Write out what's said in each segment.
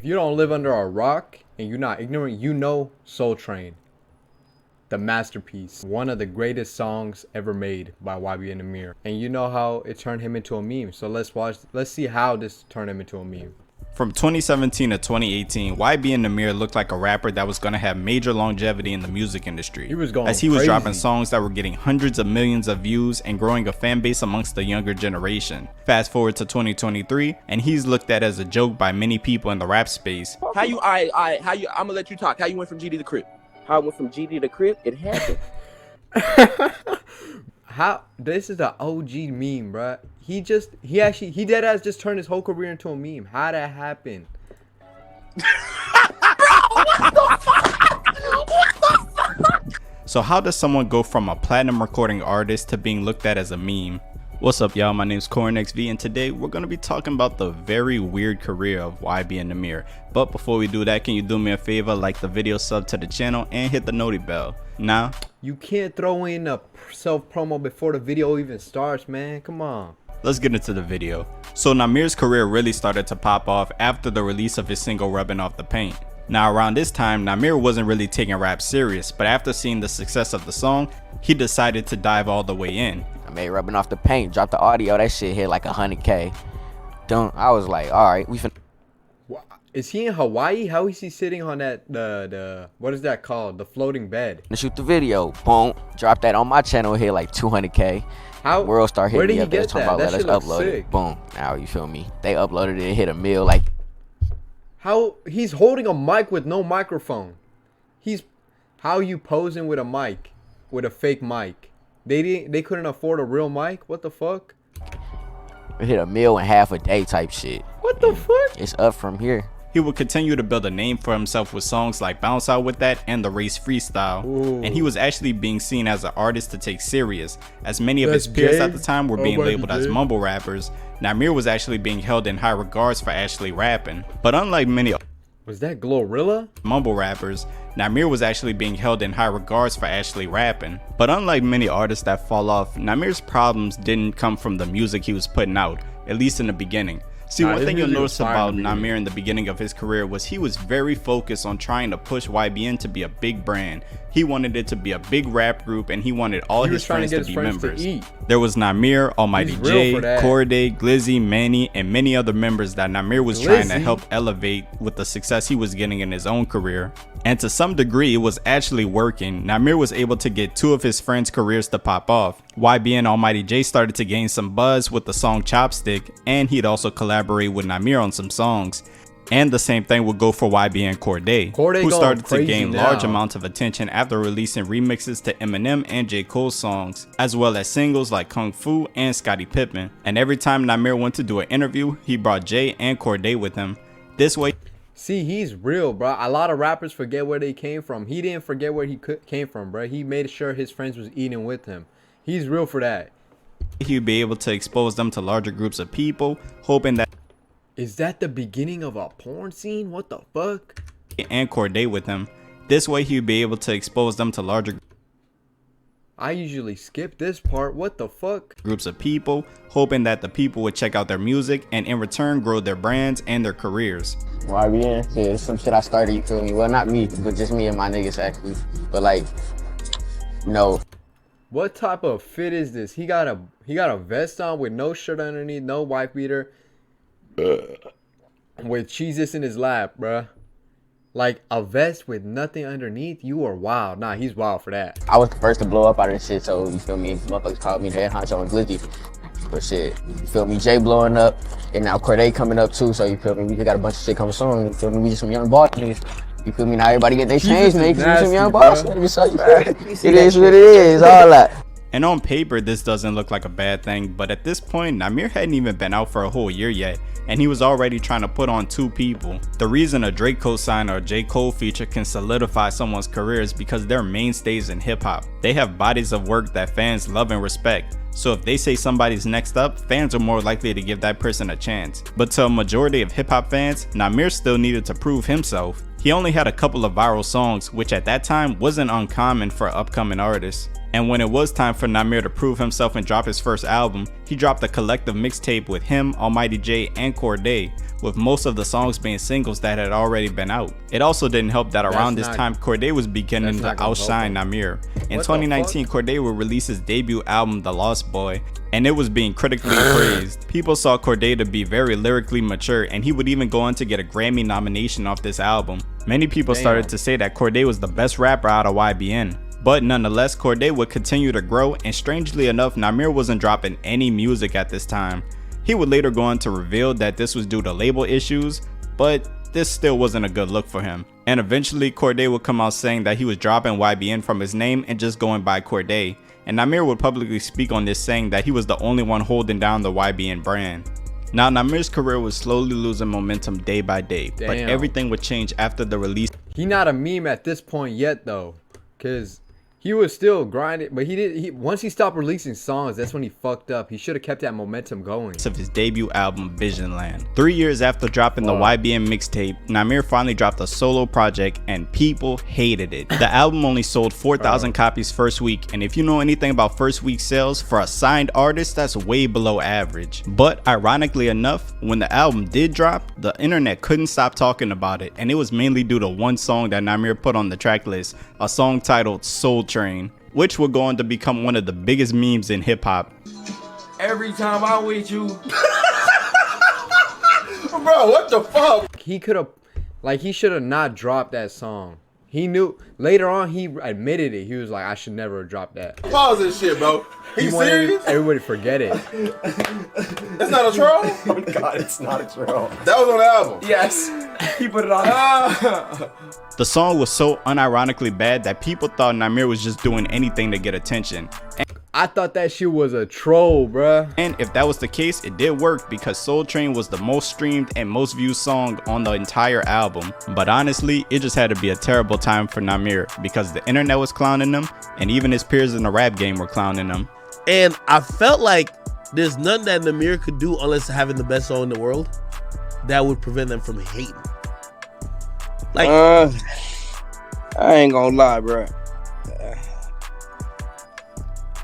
you don't live under a rock and you're not ignorant, you know Soul Train, the masterpiece, one of the greatest songs ever made by YBN Nahmir. And you know how it turned him into a meme. So let's see how this turned him into a meme. From 2017 to 2018, YBN Nahmir looked like a rapper that was going to have major longevity in the music industry. He was going as he was crazy. dropping songs that were getting hundreds of millions of views and growing a fan base amongst the younger generation. Fast forward to 2023, and he's looked at as a joke by many people in the rap space. I'm gonna let you talk. How you went from GD to Crip? How I went from GD to Crip? It happened. How this is the OG meme, bruh. He dead ass just turned his whole career into a meme. How that happen? So how does someone go from a platinum recording artist to being looked at as a meme? What's up, y'all? My name's CornXV, and today we're going to be talking about the very weird career of YBN Nahmir. But before we do that, can you do me a favor, like the video, sub to the channel, and hit the noti bell? Now, you can't throw in a self-promo before the video even starts, man. Come on. Let's get into the video. So Nahmir's career really started to pop off after the release of his single Rubbing Off the Paint. Now around this time, Nahmir wasn't really taking rap serious, but after seeing the success of the song, he decided to dive all the way in. I made Rubbing Off the Paint, dropped the audio, that shit hit like 100K. I was like, alright, we finna. Is he in Hawaii? How is he sitting on that, the what is that called? The floating bed. Shoot the video, boom, drop that on my channel, hit like 200K. How? World Star hit me up, get talking about let us upload it. Boom, now you feel me? They uploaded it, hit a mil, like. How he's holding a mic with no microphone? How you posing with a mic, with a fake mic? They couldn't afford a real mic. What the fuck? It hit a mil in half a day type shit. What the fuck? It's up from here. He would continue to build a name for himself with songs like Bounce Out With That and The Race Freestyle. Ooh. And he was actually being seen as an artist to take serious, as many of his peers at the time were being labeled as mumble rappers. Nahmir was actually being held in high regards for actually rapping. But unlike many Was that Glorilla? mumble rappers, Nahmir was actually being held in high regards for actually rapping. But unlike many artists that fall off, Nahmir's problems didn't come from the music he was putting out, at least in the beginning. See, one thing you'll notice about Nahmir in the beginning of his career was he was very focused on trying to push YBN to be a big brand. He wanted it to be a big rap group, and he wanted all his friends to be members. There was Nahmir, Almighty J, Corday, Glizzy, Manny, and many other members that Nahmir was trying to help elevate with the success he was getting in his own career. And to some degree, it was actually working. Nahmir was able to get two of his friends' careers to pop off. YBN Almighty J started to gain some buzz with the song Chopstick, and he'd also collaborate with Nahmir on some songs. And the same thing would go for YBN Corday, who started to gain large amounts of attention after releasing remixes to Eminem and J. Cole songs, as well as singles like Kung Fu and Scottie Pippen. And every time Nahmir went to do an interview, he brought Jay and Corday with him. This way, see, he's real, bro. A lot of rappers forget where they came from. He didn't forget where he came from, bro. He made sure his friends was eating with him. He's real for that. He'd be able to expose them to larger groups of people, hoping that. Is that the beginning of a porn scene? What the fuck? And Corday with him. This way he'd be able to expose them to larger. I usually skip this part. What the fuck? Groups of people, hoping that the people would check out their music and in return grow their brands and their careers. YBN, yeah, it's some shit I started, you feel me? Well, not me, but just me and my niggas actually. But like, no. What type of fit is this? He got a vest on with no shirt underneath, no wife beater, with Jesus in his lap, bruh. Like a vest with nothing underneath. You are wild. Nah, he's wild for that. I was the first to blow up out of this shit, so you feel me? Motherfuckers called me the head honcho and Glizzy. But shit, you feel me? Jay blowing up, and now Corday coming up too, so you feel me? We just got a bunch of shit coming soon. You feel me? We just some young boss niggas. You feel me? Now everybody get their change, man, because we some young boss niggas. So it is what it is, all that. And on paper, this doesn't look like a bad thing, but at this point, Nahmir hadn't even been out for a whole year yet, and he was already trying to put on two people. The reason a Drake co-sign or a J. Cole feature can solidify someone's career is because they're mainstays in hip-hop. They have bodies of work that fans love and respect, so if they say somebody's next up, fans are more likely to give that person a chance. But to a majority of hip-hop fans, Nahmir still needed to prove himself. He only had a couple of viral songs, which at that time wasn't uncommon for upcoming artists. And when it was time for Nahmir to prove himself and drop his first album, he dropped a collective mixtape with him, Almighty J, and Corday, with most of the songs being singles that had already been out. It also didn't help that around this time, Cordae was beginning to outshine Nahmir. In 2019, Cordae would release his debut album, The Lost Boy, and it was being critically praised. People saw Cordae to be very lyrically mature, and he would even go on to get a Grammy nomination off this album. Many people started to say that Cordae was the best rapper out of YBN. But nonetheless, Cordae would continue to grow, and strangely enough, Nahmir wasn't dropping any music at this time. He would later go on to reveal that this was due to label issues, but this still wasn't a good look for him. And eventually, Cordae would come out saying that he was dropping YBN from his name and just going by Cordae. And Nahmir would publicly speak on this, saying that he was the only one holding down the YBN brand. Now, Nahmir's career was slowly losing momentum day by day, but everything would change after the release. He not a meme at this point yet though, cause he was still grinding, but once he stopped releasing songs, that's when he fucked up. He should have kept that momentum going. Of his debut album, Visionland. 3 years after dropping the YBN mixtape, Nahmir finally dropped a solo project, and people hated it. The album only sold 4,000 copies first week, and if you know anything about first week sales, for a signed artist, that's way below average. But ironically enough, when the album did drop, the internet couldn't stop talking about it, and it was mainly due to one song that Nahmir put on the track list, a song titled Soul Train, which would go on to become one of the biggest memes in hip-hop. Every time I'm with you. Bro, what the fuck? He could have, like, he should have not dropped that song. He knew, later on he admitted it. He was like, I should never have dropped that. Pause this shit, bro. He wanted everybody to forget it. That's not a troll? Oh God, it's not a troll. That was on the album. Yes. He put it on. The song was so unironically bad that people thought Nahmir was just doing anything to get attention. I thought that shit was a troll, bruh. And if that was the case, it did work, because Soul Train was the most streamed and most viewed song on the entire album. But honestly, it just had to be a terrible time for Nahmir, because the internet was clowning him, and even his peers in the rap game were clowning him. And I felt like there's nothing that Nahmir could do, unless having the best song in the world, that would prevent them from hating. Like, I ain't gonna lie, bro.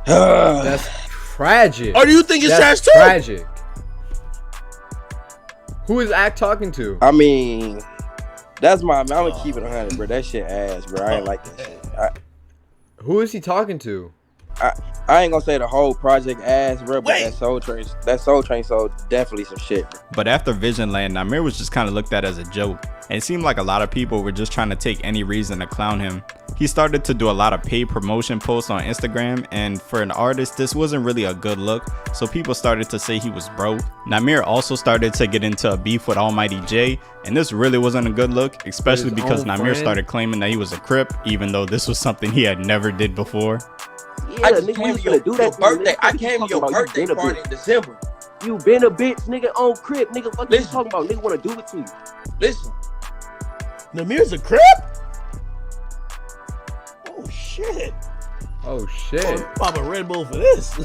That's tragic. or do you think it's trash too? Tragic. Who is Act talking to? I mean, that's I'm gonna keep it 100, bro. That shit ass, bro. I ain't like that shit. Who is he talking to? I ain't gonna say the whole project ass, bro, but that Soul Train sold definitely some shit, bro. But after Visionland, Nahmir was just kind of looked at as a joke, and it seemed like a lot of people were just trying to take any reason to clown him. He started to do a lot of paid promotion posts on Instagram, and for an artist, this wasn't really a good look, so people started to say he was broke. Nahmir also started to get into a beef with Almighty J, and this really wasn't a good look, especially because Nahmir started claiming that he was a Crip, even though this was something he had never did before. I just came to your birthday. I came to your birthday party in December. You been a bitch, nigga, on Crip, nigga. What you talking about? Nigga wanna do it to you. Listen, Nahmir's a Crip? Oh shit. Oh shit. Pop a Red Bull for this.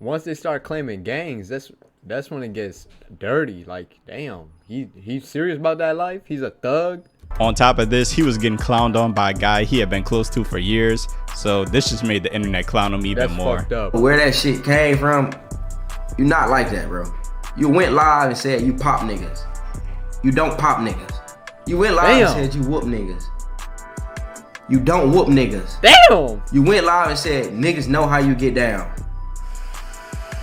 Once they start claiming gangs, that's when it gets dirty. Like, damn, he's serious about that life? He's a thug? On top of this, he was getting clowned on by a guy he had been close to for years, so this just made the internet clown him even more. Fucked up. Where that shit came from, you not like that, bro. You went live and said you pop niggas. You don't pop niggas. You went live and said you whoop niggas. You don't whoop niggas. Damn! You went live and said niggas know how you get down.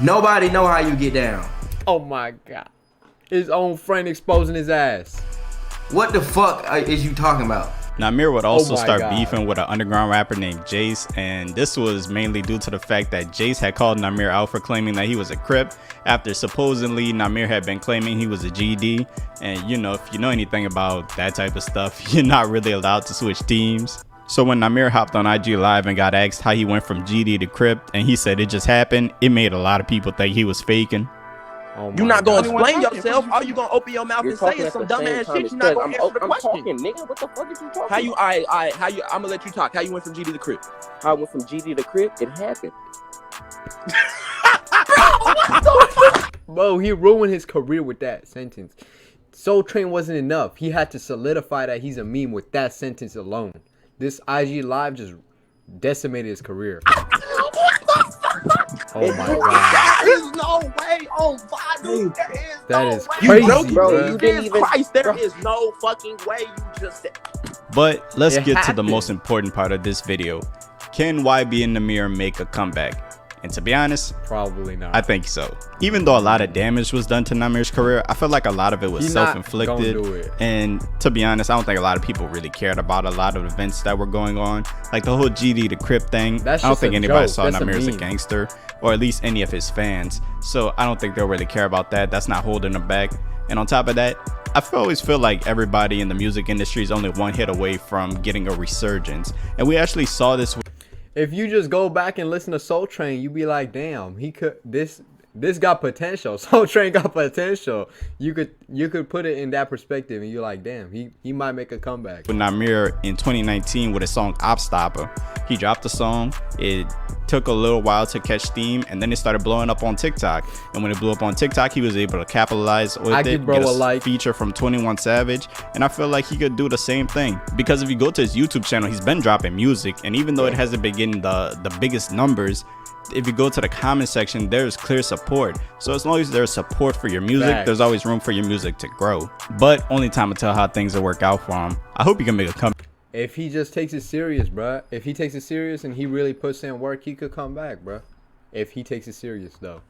Nobody know how you get down. Oh my god. His own friend exposing his ass. What the fuck is you talking about? Nahmir would also start God. beefing with an underground rapper named Jace, and this was mainly due to the fact that Jace had called Nahmir out for claiming that he was a Crip after supposedly Nahmir had been claiming he was a GD. And you know, if you know anything about that type of stuff, you're not really allowed to switch teams. So when Nahmir hopped on IG Live and got asked how he went from GD to Crip, and he said it just happened, it made a lot of people think he was faking. Oh you not gonna God. explain yourself. All you gonna open your mouth and say is some dumbass shit. You not gonna answer the question. Talking, nigga. What the fuck is you talking? How you? I'm gonna let you talk. How you went from GD to Crip? How I went from GD to Crip? It happened. Bro, he ruined his career with that sentence. Soul Train wasn't enough. He had to solidify that he's a meme with that sentence alone. This IG Live just decimated his career. Oh my god. There is no way on Badu. There is That is way. crazy, joking, Bro, bruh. you didn't even. Christ, there is no fucking way you just said. But let's It get to the happened. most important part of this video. Can YBN Nahmir make a comeback? And to be honest, Probably not. I think so. Even though a lot of damage was done to Nahmir's career, I feel like a lot of it was He not self-inflicted. gonna do it. And to be honest, I don't think a lot of people really cared about a lot of events that were going on. Like the whole GD the Crip thing. That's I don't just think a anybody joke. saw That's a Nahmir as a meme. gangster, or at least any of his fans. So I don't think they'll really care about that. That's not holding him back. And on top of that, I always feel like everybody in the music industry is only one hit away from getting a resurgence. And we actually saw this with If you just go back and listen to Soul Train, you be like, damn, he could this got potential. Soul Train got potential. You could put it in that perspective, and you're like, damn, he might make a comeback. Nahmir in 2019 with his song Op Stopper. He dropped the song. It took a little while to catch steam, and then it started blowing up on TikTok. And when it blew up on TikTok, he was able to capitalize with I it, give bro get a a like. feature from 21 Savage, and I feel like he could do the same thing. Because if you go to his YouTube channel, he's been dropping music, and even though it hasn't been getting the biggest numbers, if you go to the comment section, there's clear support. So as long as there's support for your music, Facts. there's always room for your music to grow. But only time will tell how things will work out for him. I hope he can make a comeback. If he just takes it serious, bruh. If he takes it serious and he really puts in work, he could come back, bruh. If he takes it serious, though.